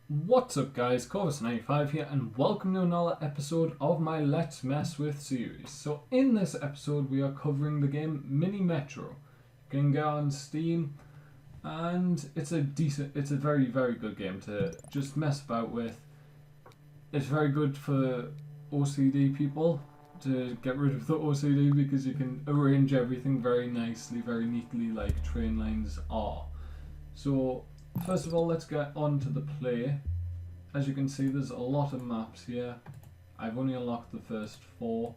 What's up guys, Corvus95 here and welcome to another episode of my Let's Mess With series. So in this episode we are covering the game Mini Metro. You can get on Steam and it's a very good game to just mess about with. It's very good for OCD people to get rid of the OCD because you can arrange everything very nicely, very neatly like train lines are. So first of all, let's get on to the play. As you can see, there's a lot of maps here. I've only unlocked the first 4.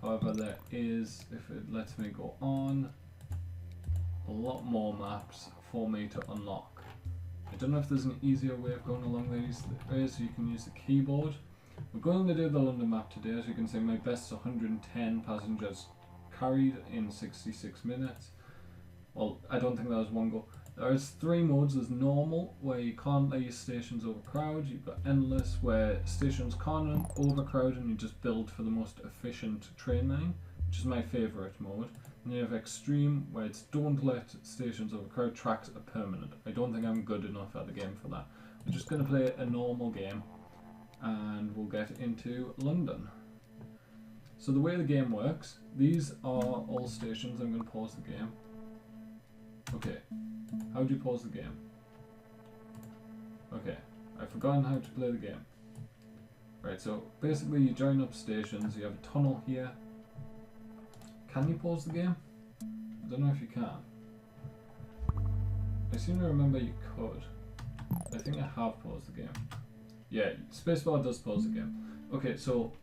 However, there is, if it lets me go on, a lot more maps for me to unlock. I don't know if there's an easier way of going along these. There is, you can use the keyboard. We're going to do the London map today. As you can see, my best's 110 passengers carried in 66 minutes. Well, I don't think that was one go. There's 3 modes. There's normal, where you can't let your stations overcrowd. You've got endless, where stations can't overcrowd and you just build for the most efficient train line, which is my favourite mode. And you have extreme, where it's don't let stations overcrowd, tracks are permanent. I don't think I'm good enough at the game for that. We're just going to play a normal game and we'll get into London. So the way the game works, these are all stations. I'm going to pause the game. Okay. How do you pause the game? Okay, I've forgotten how to play the game. Right, so basically you join up stations, you have a tunnel here. Can you pause the game? I don't know if you can. I seem to remember you could. I think I have paused the game. Yeah, spacebar does pause the game. Okay, so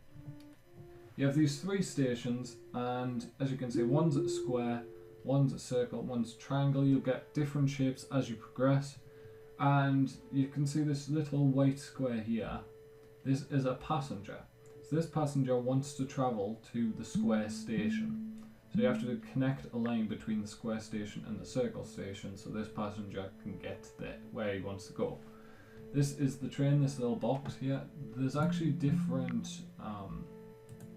you have these 3 stations, and as you can see, one's a square, one's a circle, one's a triangle. You'll get different shapes as you progress, and you can see this little white square here. This is a passenger. So this passenger wants to travel to the square station. So you have to connect a line between the square station and the circle station so this passenger can get there where he wants to go. This is the train, this little box here. There's actually different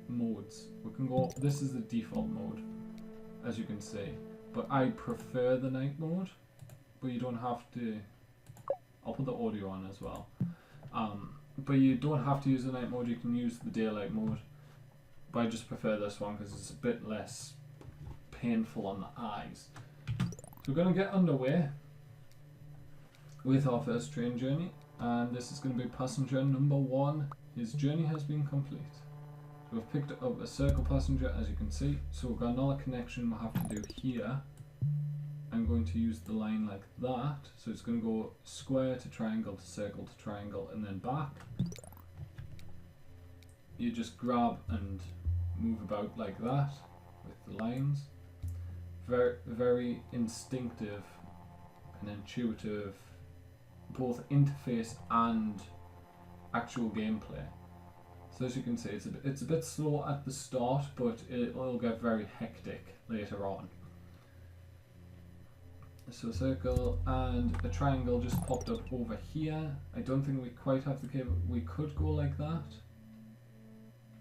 modes. We can go, this is the default mode, as you can see, but I prefer the night mode, but you don't have to. I'll put the audio on as well, but you don't have to use the night mode. You can use the daylight mode, but I just prefer this one because it's a bit less painful on the eyes. So we're going to get underway with our first train journey, and this is going to be passenger number 1. His journey has been complete. We've picked up a circle passenger, as you can see, so we've got another connection we'll have to do here. I'm going to use the line like that, so it's going to go square to triangle to circle to triangle and then back. You just grab and move about like that with the lines. Very instinctive and intuitive, both interface and actual gameplay. So as you can see, it's a bit slow at the start, but it'll get very hectic later on. So a circle and a triangle just popped up over here. I don't think we quite have the cable. We could go like that,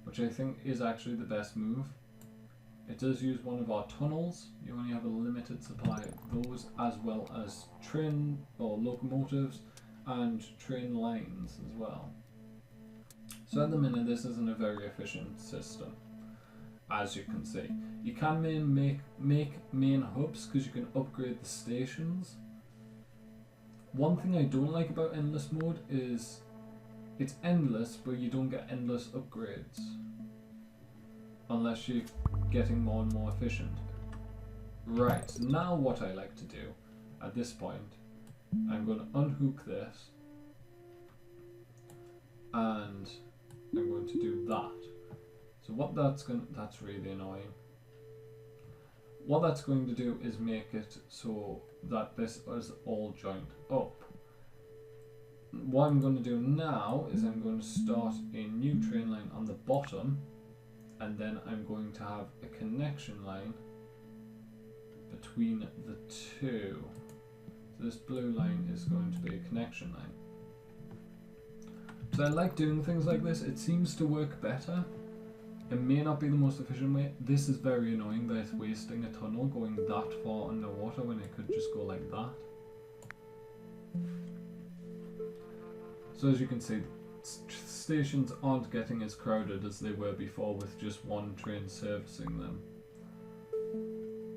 which I think is actually the best move. It does use one of our tunnels. You only have a limited supply of those, as well as train or locomotives and train lines as well. So at the minute, this isn't a very efficient system, as you can see. You can make main hubs because you can upgrade the stations. One thing I don't like about endless mode is it's endless, but you don't get endless upgrades unless you're getting more and more efficient. Right, now what I like to do at this point, I'm going to unhook this and I'm going to do that. So what that's really annoying. What that's going to do is make it so that this is all joined up. What I'm going to do now is I'm going to start a new train line on the bottom, and then I'm going to have a connection line between the 2. So this blue line is going to be a connection line. So I like doing things like this. It seems to work better. It may not be the most efficient way. This is very annoying that it's wasting a tunnel going that far underwater when it could just go like that. So as you can see, stations aren't getting as crowded as they were before with just one train servicing them.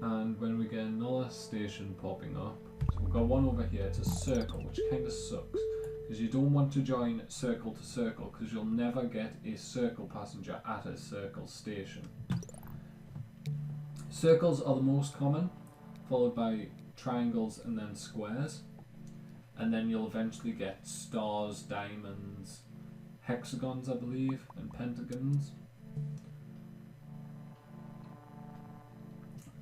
And when we get another station popping up, so we've got one over here, it's a circle, which kind of sucks. Because you don't want to join circle to circle, because you'll never get a circle passenger at a circle station. Circles are the most common, followed by triangles and then squares. And then you'll eventually get stars, diamonds, hexagons I believe, and pentagons.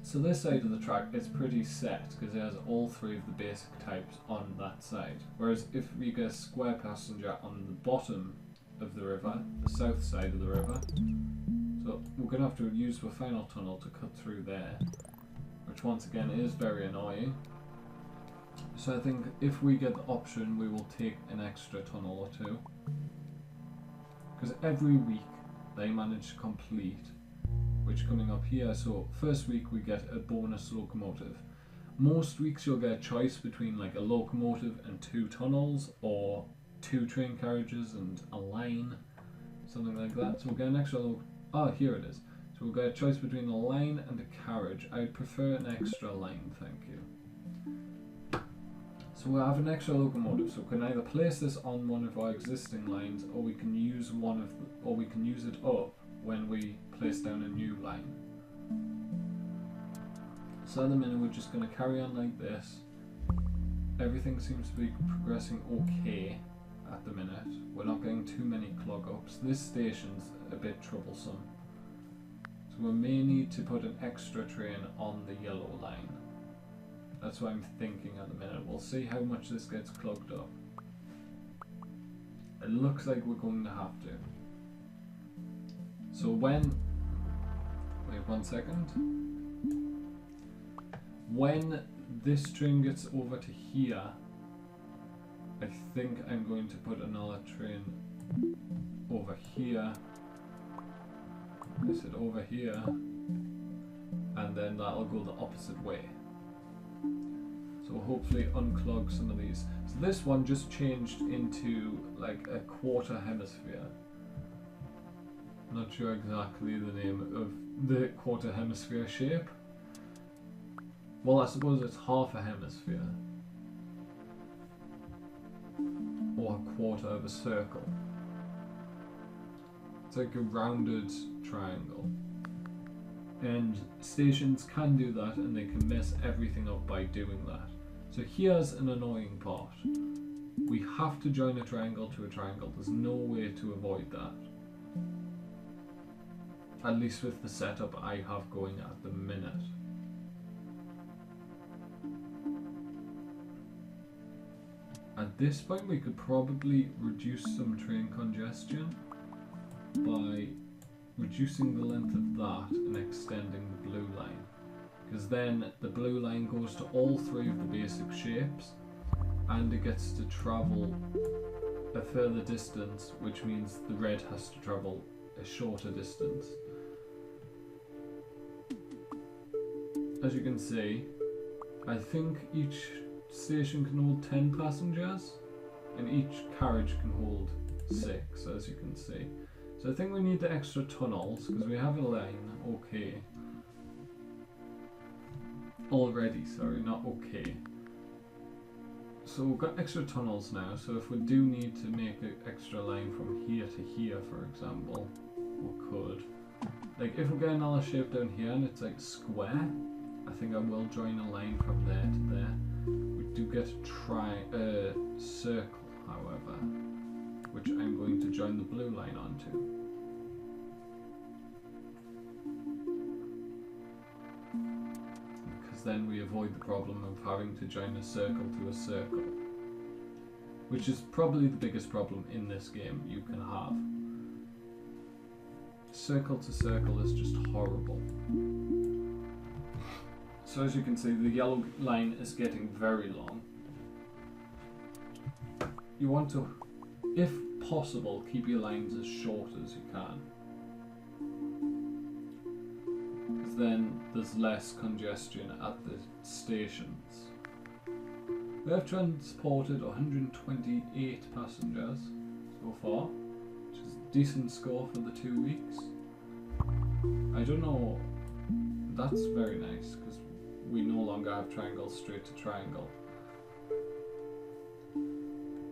So this side of the track is pretty set because it has all three of the basic types on that side. Whereas if we get a square passenger on the bottom of the river, the south side of the river, so we're going to have to use the final tunnel to cut through there, which once again is very annoying. So I think if we get the option, we will take an extra tunnel or two. Because every week they manage to complete, which coming up here, so first week we get a bonus locomotive. Most weeks you'll get a choice between like a locomotive and 2 tunnels, or 2 train carriages and a line, something like that. So we'll get an extra here it is. So we'll get a choice between a line and a carriage. I'd prefer an extra line, thank you. So we'll have an extra locomotive, so we can either place this on one of our existing lines, or we can use it up when we place down a new line. So at the minute we're just going to carry on like this. Everything seems to be progressing okay at the minute. We're not getting too many clog ups. This station's a bit troublesome. So we may need to put an extra train on the yellow line. That's what I'm thinking at the minute. We'll see how much this gets clogged up. It looks like we're going to have to. So wait 1 second. When this train gets over to here, I think I'm going to put another train over here. I said over here, and then that'll go the opposite way. So we'll hopefully unclog some of these. So this one just changed into like a quarter hemisphere. Not sure exactly the name of the quarter hemisphere shape. Well, I suppose it's half a hemisphere. Or a quarter of a circle. It's like a rounded triangle. And stations can do that, and they can mess everything up by doing that. So here's an annoying part. We have to join a triangle to a triangle. There's no way to avoid that. At least with the setup I have going at the minute. At this point we could probably reduce some train congestion by reducing the length of that and extending the blue line. Because then the blue line goes to all 3 of the basic shapes, and it gets to travel a further distance, which means the red has to travel a shorter distance. As you can see, I think each station can hold 10 passengers, and each carriage can hold 6, as you can see. So I think we need the extra tunnels, because we have a line, okay. Already, sorry, not okay. So we've got extra tunnels now, so if we do need to make an extra line from here to here, for example, we could. Like, if we get another shape down here and it's like square, I think I will join a line from there to there. We do get a circle, however, which I'm going to join the blue line onto. Because then we avoid the problem of having to join a circle to a circle, which is probably the biggest problem in this game you can have. Circle to circle is just horrible. So as you can see, the yellow line is getting very long. You want to, if possible, keep your lines as short as you can. Because then there's less congestion at the stations. We have transported 128 passengers. so far, which is a decent score for the 2 weeks. I don't know, that's very nice because we no longer have triangle straight to triangle.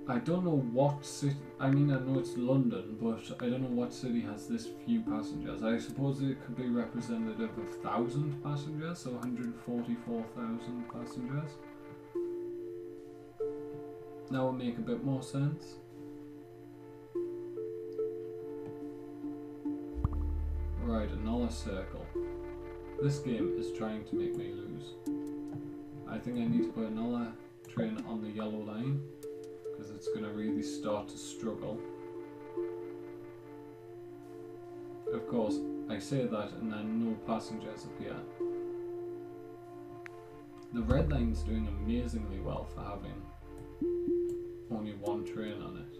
I don't know what city, I mean I know it's London, but I don't know what city has this few passengers. I suppose it could be representative of 1,000 passengers, so 144,000 passengers. That would make a bit more sense. Right, another circle. This game is trying to make me lose. I think I need to put another train on the yellow line, because it's going to really start to struggle. Of course, I say that and then no passengers appear. The red line's doing amazingly well for having only one train on it.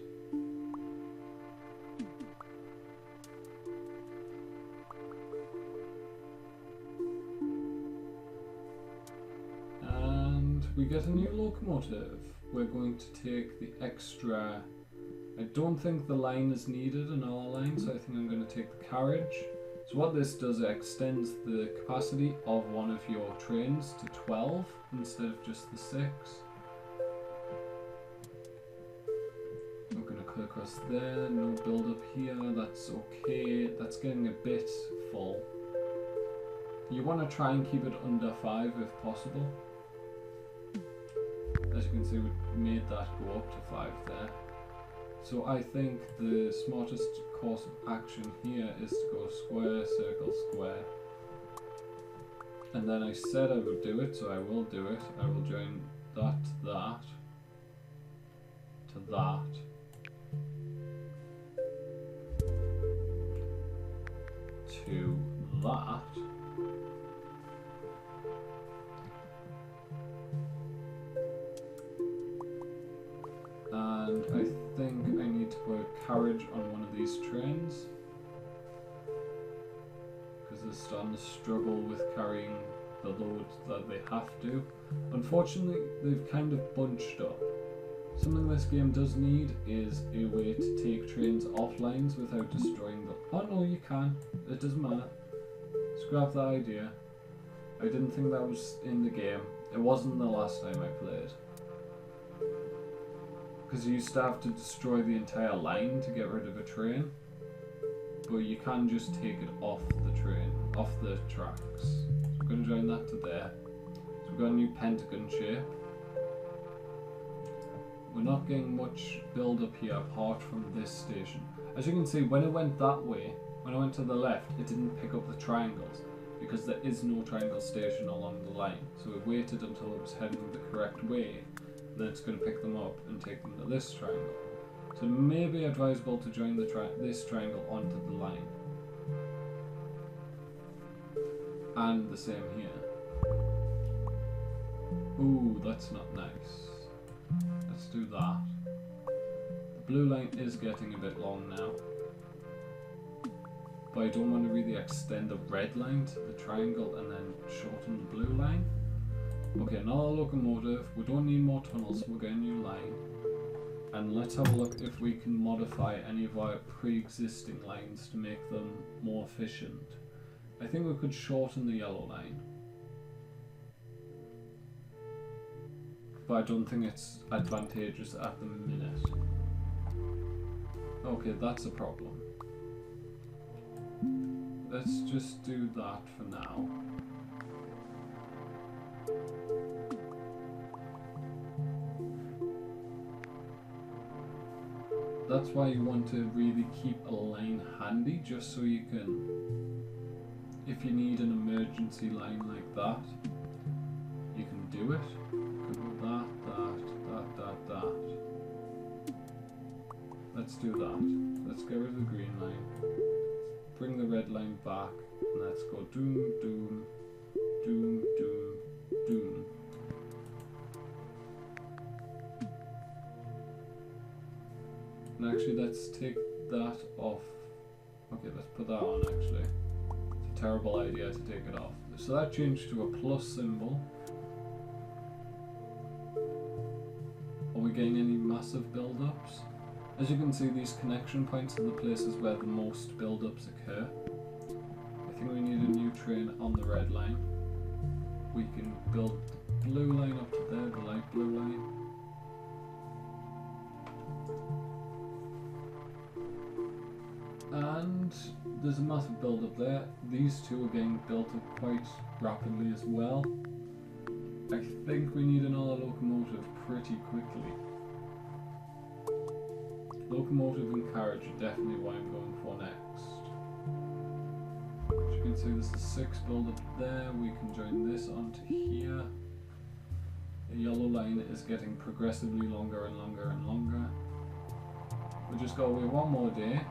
And we get a new locomotive. We're going to take the extra. I don't think the line is needed in our line, so I think I'm going to take the carriage. So what this does, it extends the capacity of one of your trains to 12 instead of just the 6. We're going to click across there, no build up here, that's okay. That's getting a bit full. You want to try and keep it under 5 if possible. As you can see, we made that go up to 5 there. So I think the smartest course of action here is to go square, circle, square. And then I said I would do it, so I will do it. I will join that to that, to that. To that. And I think I need to put a carriage on one of these trains because they're starting to struggle with carrying the load that they have to. Unfortunately, they've kind of bunched up. Something this game does need is a way to take trains off lines without destroying them. Oh no, you can. It doesn't matter. Scrap that idea. I didn't think that was in the game. It wasn't the last time I played. Because you used to have to destroy the entire line to get rid of a train. But you can just take it off the train, off the tracks. So we're going to join that to there. So we've got a new pentagon shape. We're not getting much build up here apart from this station. As you can see, when it went that way, when I went to the left, it didn't pick up the triangles because there is no triangle station along the line. So it waited until it was heading the correct way. Then it's going to pick them up and take them to this triangle. So it may be advisable to join this triangle onto the line. And the same here. Ooh, that's not nice. Let's do that. The blue line is getting a bit long now. But I don't want to really extend the red line to the triangle and then shorten the blue line. Okay, another locomotive. We don't need more tunnels, so we'll get a new line. And let's have a look if we can modify any of our pre-existing lines to make them more efficient. I think we could shorten the yellow line. But I don't think it's advantageous at the minute. Okay, that's a problem. Let's just do that for now. That's why you want to really keep a line handy, just so you can, if you need an emergency line like that, you can do it. Could go that. Let's do that. Let's get rid of the green line. Bring the red line back, and let's go doom, doom, doom, doom, doom. And actually, let's take that off. Okay, let's put that on actually. It's a terrible idea to take it off. So that changed to a plus symbol. Are we getting any massive build-ups? As you can see, these connection points are the places where the most build-ups occur. I think we need a new train on the red line. We can build the blue line up to there, the light blue line. And there's a massive build-up there. These two are getting built up quite rapidly as well. I think we need another locomotive pretty quickly. Locomotive and carriage are definitely what I'm going for next. As you can see, there's a 6 build-up there. We can join this onto here. The yellow line is getting progressively longer and longer and longer. We just got away one more day.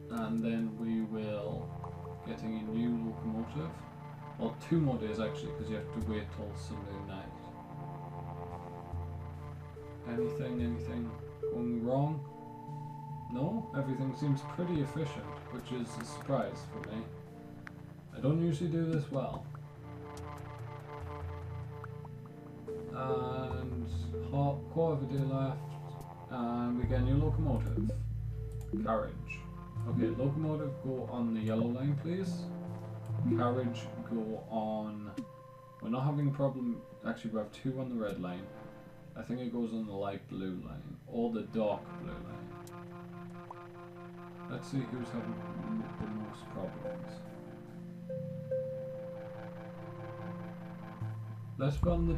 And then we will getting a new locomotive. Well, 2 more days actually, because you have to wait till Sunday night. Anything going wrong? No, everything seems pretty efficient, which is a surprise for me. I don't usually do this well. And quarter of a day left, and we get a new locomotive. Carriage. Okay, locomotive, go on the yellow line, please. Carriage, go on... We're not having a problem. Actually, we have 2 on the red line. I think it goes on the light blue line, or the dark blue line. Let's see who's having the most problems. Let's put on the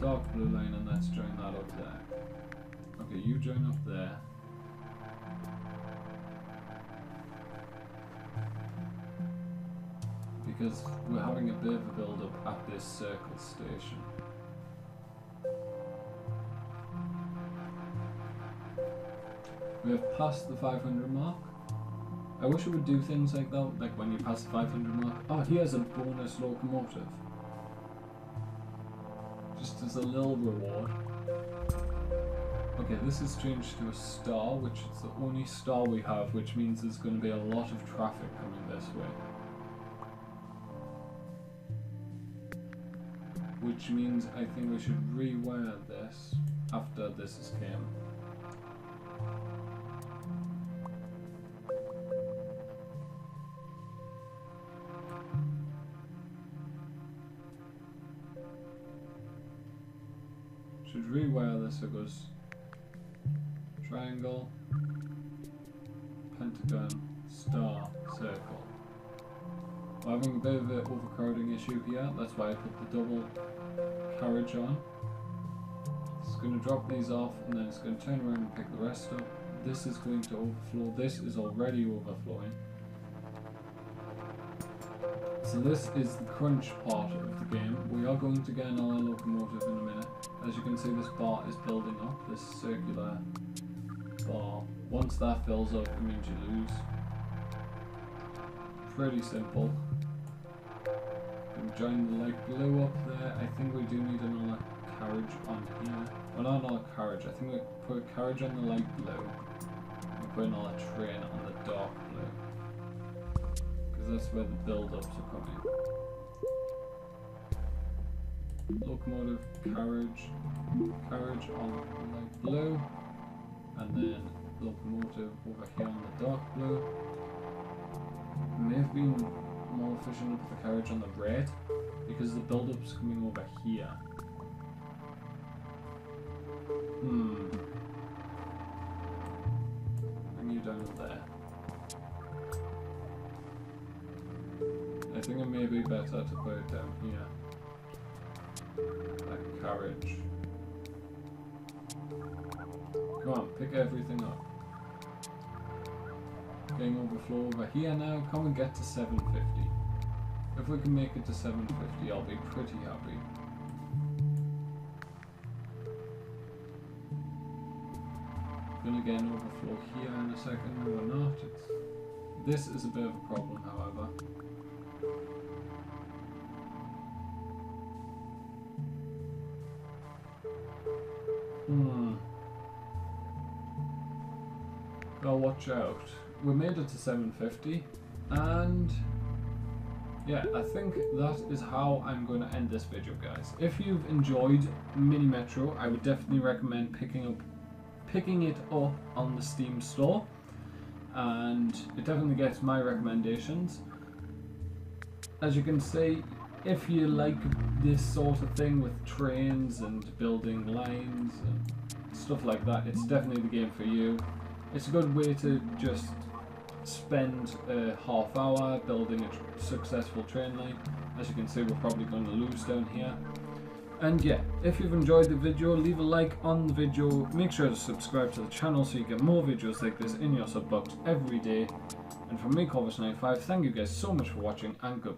dark blue line and let's join that up there. Okay, you join up there. Because we're having a bit of a build-up at this circle station. We have passed the 500 mark. I wish it would do things like that, like when you pass the 500 mark. Oh, here's a bonus locomotive. Just as a little reward. Okay, this is changed to a star, which is the only star we have, which means there's going to be a lot of traffic coming this way. Which means I think we should rewire this after this has came. Should rewire this so it goes triangle, pentagon, star, circle. We're having a bit of an overcrowding issue here, that's why I put the double carriage on. It's going to drop these off and then it's going to turn around and pick the rest up. This is going to overflow, this is already overflowing. So this is the crunch part of the game. We are going to get another locomotive in a minute. As you can see, this bar is building up, this circular bar. Once that fills up, it means you lose. Pretty simple. We join the light blue up there. I think we do need another carriage on here. Well, not another carriage. I think we put a carriage on the light blue and put another train on the dark blue. Because that's where the build-ups are coming. Locomotive, carriage on the light blue, and then locomotive over here on the dark blue. May have been more efficient with the carriage on the red, because the build-up's coming over here. Bring you down there. I think it may be better to put it down here. Like carriage. Come on, pick everything up. Getting overflow over here now. Come and get to 750. If we can make it to 750, I'll be pretty happy. Gonna get an overflow here in a second. No, we're not. This is a bit of a problem, however. Well, watch out. We made it to 750, and yeah, I think that is how I'm going to end this video, guys. If you've enjoyed Mini Metro, I would definitely recommend picking picking it up on the Steam store, and it definitely gets my recommendations. As you can see, if you like this sort of thing with trains and building lines and stuff like that, it's definitely the game for you. It's a good way to just spend a half hour building a successful train line. As you can see, we're probably going to lose down here. And yeah, if you've enjoyed the video, leave a like on the video, make sure to subscribe to the channel so you get more videos like this in your sub box every day. And from me, Corvus95, thank you guys so much for watching, and goodbye.